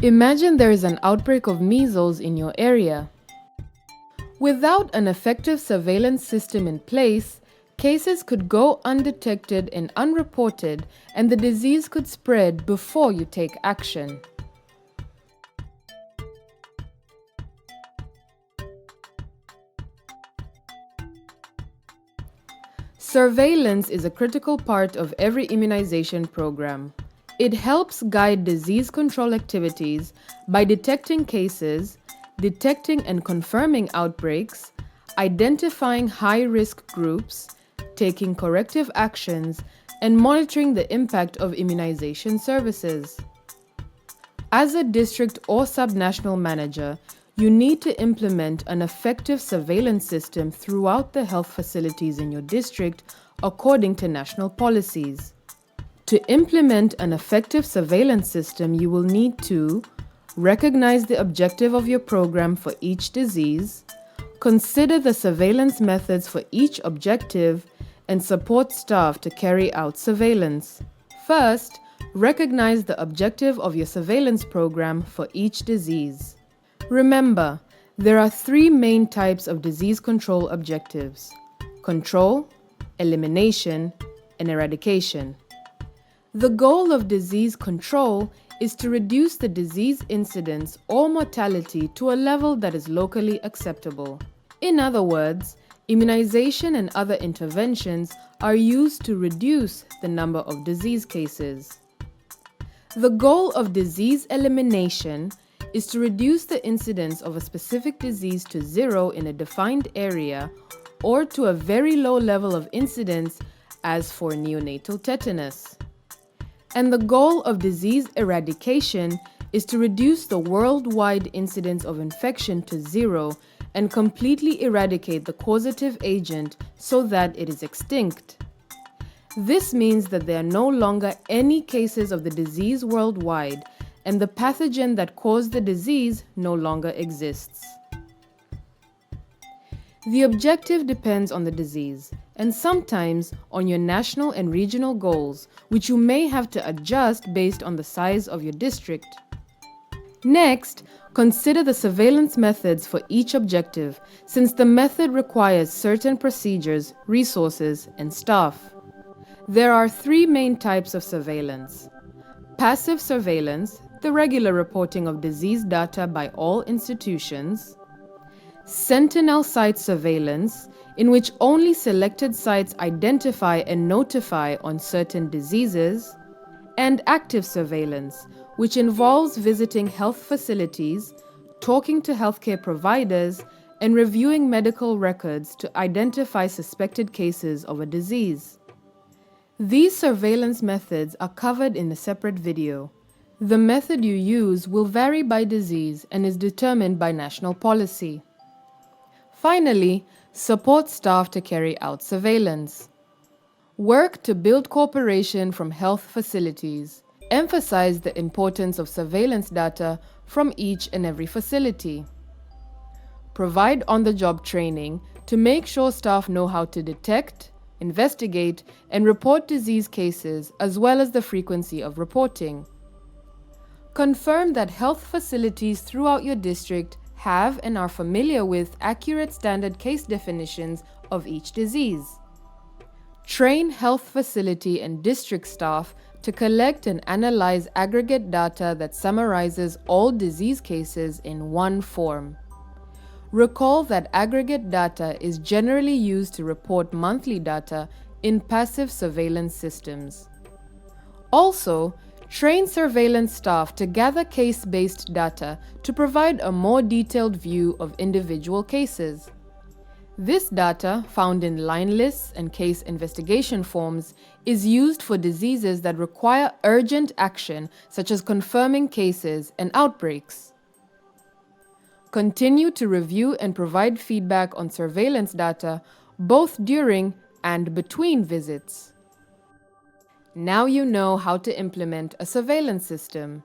Imagine there is an outbreak of measles in your area. Without an effective surveillance system in place, cases could go undetected and unreported, and the disease could spread before you take action. Surveillance is a critical part of every immunization program. It helps guide disease control activities by detecting cases, detecting and confirming outbreaks, identifying high-risk groups, taking corrective actions, and monitoring the impact of immunization services. As a district or subnational manager, you need to implement an effective surveillance system throughout the health facilities in your district according to national policies. To implement an effective surveillance system, you will need to recognize the objective of your program for each disease, consider the surveillance methods for each objective, and support staff to carry out surveillance. First, recognize the objective of your surveillance program for each disease. Remember, there are three main types of disease control objectives: control, elimination, and eradication. The goal of disease control is to reduce the disease incidence or mortality to a level that is locally acceptable. In other words, immunization and other interventions are used to reduce the number of disease cases. The goal of disease elimination is to reduce the incidence of a specific disease to zero in a defined area or to a very low level of incidence, as for neonatal tetanus. And the goal of disease eradication is to reduce the worldwide incidence of infection to zero and completely eradicate the causative agent so that it is extinct. This means that there are no longer any cases of the disease worldwide, and the pathogen that caused the disease no longer exists. The objective depends on the disease, and sometimes on your national and regional goals, which you may have to adjust based on the size of your district. Next, consider the surveillance methods for each objective, since the method requires certain procedures, resources, and staff. There are three main types of surveillance: passive surveillance, the regular reporting of disease data by all institutions; sentinel site surveillance, in which only selected sites identify and notify on certain diseases; and active surveillance, which involves visiting health facilities, talking to healthcare providers, and reviewing medical records to identify suspected cases of a disease. These surveillance methods are covered in a separate video. The method you use will vary by disease and is determined by national policy. Finally, support staff to carry out surveillance. Work to build cooperation from health facilities. Emphasize the importance of surveillance data from each and every facility. Provide on-the-job training to make sure staff know how to detect, investigate, and report disease cases, as well as the frequency of reporting. Confirm that health facilities throughout your district have and are familiar with accurate standard case definitions of each disease. Train health facility and district staff to collect and analyze aggregate data that summarizes all disease cases in one form. Recall that aggregate data is generally used to report monthly data in passive surveillance systems. Also, train surveillance staff to gather case-based data to provide a more detailed view of individual cases. This data, found in line lists and case investigation forms, is used for diseases that require urgent action, such as confirming cases and outbreaks. Continue to review and provide feedback on surveillance data, both during and between visits. Now you know how to implement a surveillance system.